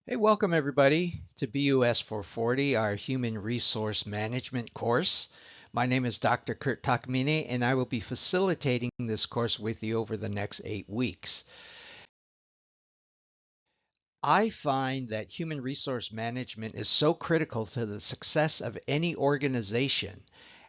Hey, welcome everybody to BUS 440, our Human Resource Management course. My name is Dr. Kurt Takamine, and I will be facilitating this course with you over the next 8 weeks. I find that human resource management is so critical to the success of any organization.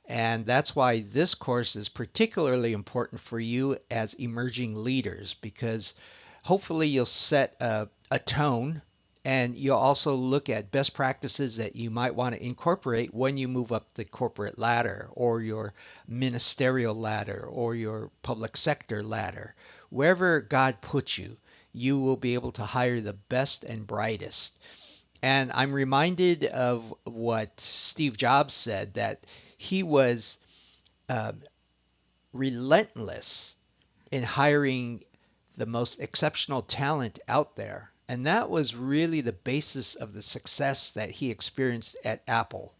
And that's why this course is particularly important for you as emerging leaders, because hopefully you'll set a tone and you'll also look at best practices that you might want to incorporate when you move up the corporate ladder or your ministerial ladder or your public sector ladder. Wherever God puts you, you will be able to hire the best and brightest. And I'm reminded of what Steve Jobs said, that he was uh, relentless in hiring the most exceptional talent out there. And that was really the basis of the success that he experienced at Apple.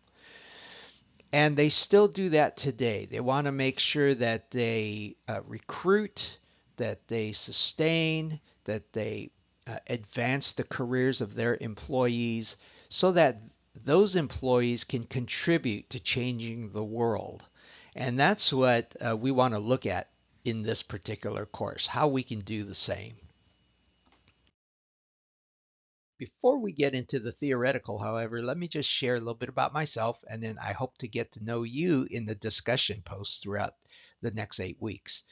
And they still do that today. They want to make sure that they recruit, that they sustain, that they advance the careers of their employees so that those employees can contribute to changing the world. And that's what we want to look at in this particular course, how we can do the same. Before we get into the theoretical, however, let me just share a little bit about myself, and then I hope to get to know you in the discussion posts throughout the next 8 weeks.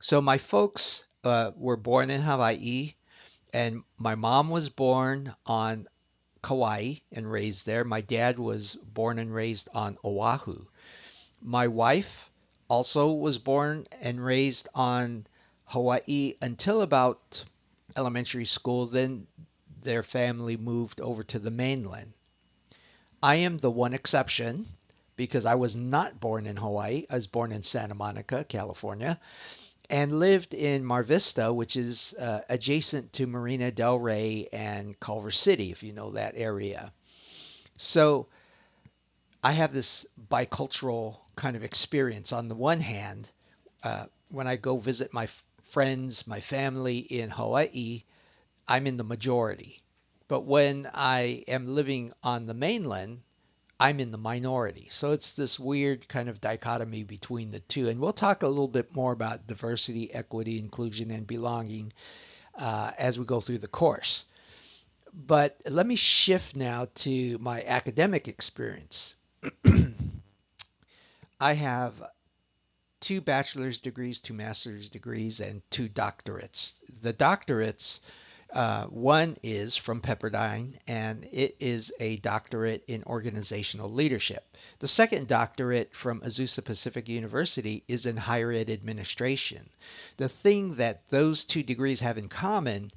So, my folks were born in Hawaii, and my mom was born on Kauai and raised there. My dad was born and raised on Oahu. My wife also was born and raised on Hawaii until about elementary school. Then their family moved over to the mainland. I am the one exception because I was not born in Hawaii. I was born in Santa Monica, California, and lived in Mar Vista, which is adjacent to Marina del Rey and Culver City, if you know that area. So I have this bicultural kind of experience. On the one hand, when I go visit my friends, my family in Hawaii, I'm in the majority. But when I am living on the mainland, I'm in the minority. So it's this weird kind of dichotomy between the two. And we'll talk a little bit more about diversity, equity, inclusion, and belonging as we go through the course. But let me shift now to my academic experience. I have two bachelor's degrees, two master's degrees, and two doctorates. The doctorates, one is from Pepperdine, and it is a doctorate in organizational leadership. The second doctorate from Azusa Pacific University is in higher ed administration. The thing that those two degrees have in common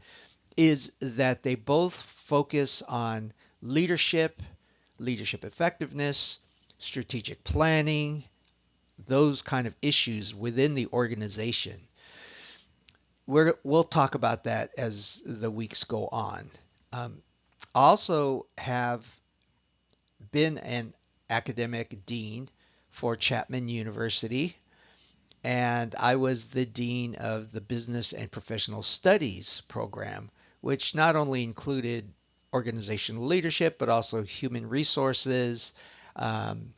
is that they both focus on leadership, leadership effectiveness, strategic planning, those kind of issues within the organization. We'll talk about that as the weeks go on. Also have been an academic dean for Chapman University, and I was the dean of the Business and Professional Studies program, which not only included organizational leadership, but also human resources, um,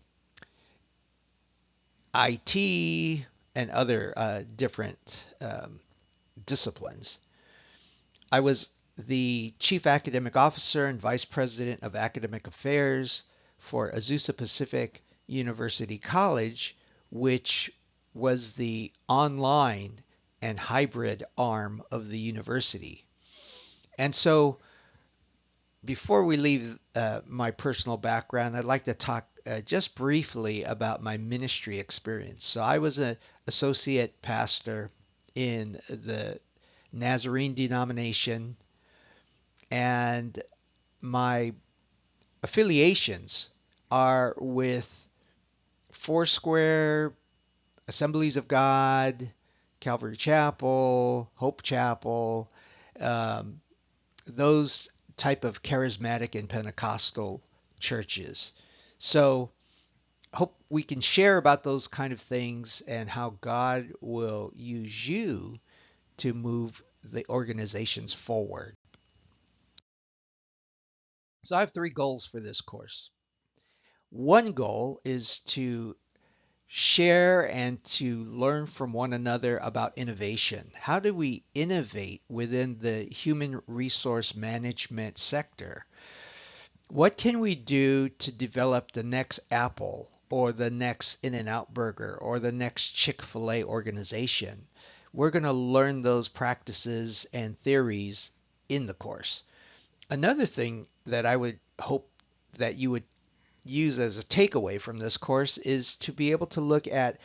IT, and other different disciplines. I was the chief academic officer and vice president of academic affairs for Azusa Pacific University College, which was the online and hybrid arm of the university. And so, before we leave my personal background, I'd like to talk just briefly about my ministry experience. So, I was an associate pastor in the Nazarene denomination, and my affiliations are with Foursquare, Assemblies of God, Calvary Chapel, Hope Chapel, um, those type of charismatic and Pentecostal churches. So hope we can share about those kind of things and how God will use you to move the organizations forward. So I have three goals for this course. One goal is to share and to learn from one another about innovation. How do we innovate within the human resource management sector? What can we do to develop the next Apple or the next In-N-Out Burger or the next Chick-fil-A organization? We're going to learn those practices and theories in the course. Another thing that I would hope that you would use as a takeaway from this course is to be able to look at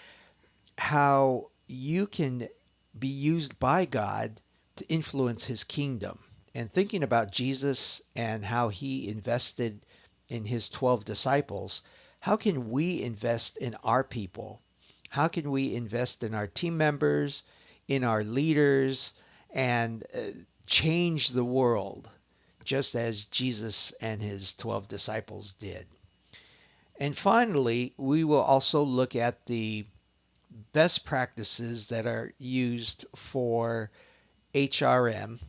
how you can be used by God to influence his kingdom. And thinking about Jesus and how he invested in his 12 disciples, how can we invest in our people? How can we invest in our team members, in our leaders, and change the world just as Jesus and his 12 disciples did? And finally, we will also look at the best practices that are used for HRM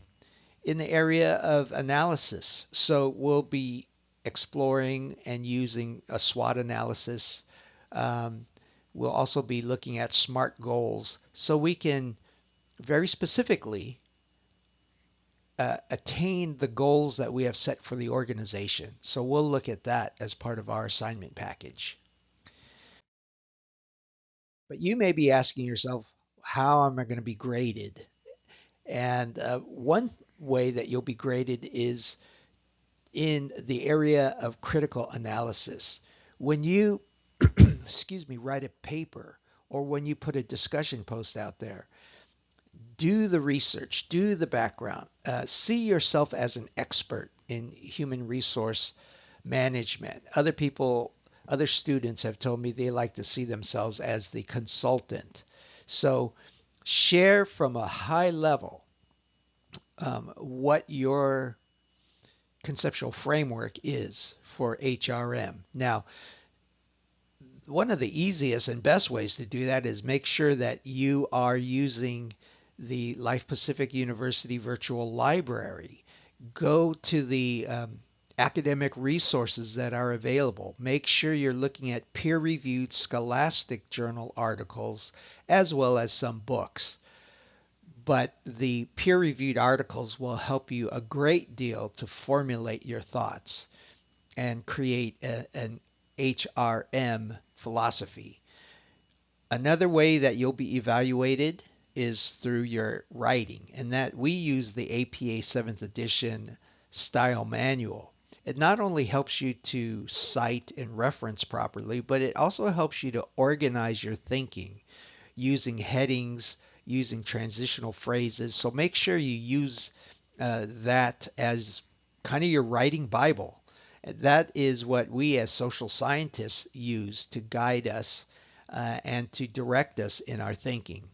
in the area of analysis. So we'll be exploring and using a SWOT analysis. Um, we'll also be looking at SMART goals so we can very specifically attain the goals that we have set for the organization. So we'll look at that as part of our assignment package. But you may be asking yourself, how am I going to be graded? And one way that you'll be graded is in the area of critical analysis. When you, excuse me, write a paper or when you put a discussion post out there, do the research, do the background, see yourself as an expert in human resource management. Other people, other students have told me they like to see themselves as the consultant. So share from a high level what your conceptual framework is for HRM. Now, one of the easiest and best ways to do that is make sure that you are using the Life Pacific University Virtual Library. Go to the academic resources that are available. Make sure you're looking at peer-reviewed scholastic journal articles as well as some books. But the peer-reviewed articles will help you a great deal to formulate your thoughts and create an HRM philosophy. Another way that you'll be evaluated is through your writing, and that we use the APA 7th edition style manual. It not only helps you to cite and reference properly, but it also helps you to organize your thinking using headings, using transitional phrases. So make sure you use that as kind of your writing Bible. That is what we as social scientists use to guide us and to direct us in our thinking.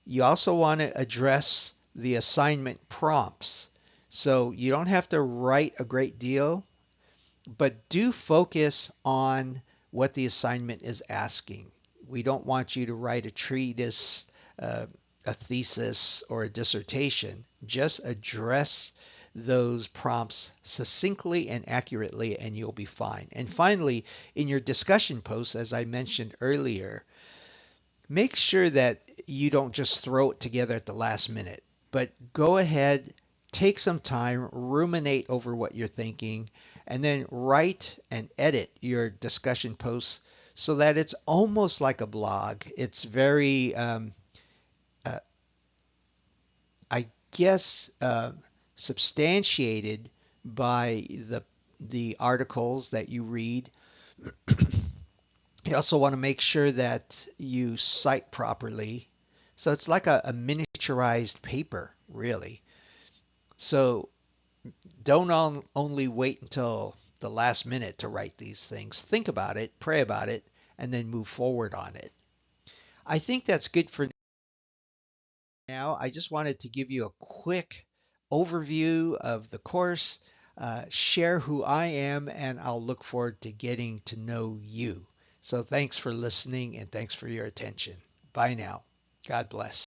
You also want to address the assignment prompts. So you don't have to write a great deal, but do focus on what the assignment is asking. We don't want you to write a treatise, a thesis, or a dissertation. Just address those prompts succinctly and accurately, and you'll be fine. And finally, in your discussion posts, as I mentioned earlier, make sure that you don't just throw it together at the last minute, but go ahead, take some time, ruminate over what you're thinking, and then write and edit your discussion posts so that it's almost like a blog. It's very, uh, I guess, substantiated by the articles that you read. You also want to make sure that you cite properly. So it's like a miniaturized paper, really. So don't only wait until the last minute to write these things. Think about it, pray about it, and then move forward on it. I think that's good for now. I just wanted to give you a quick overview of the course, share who I am, and I'll look forward to getting to know you. So thanks for listening and thanks for your attention. Bye now. God bless.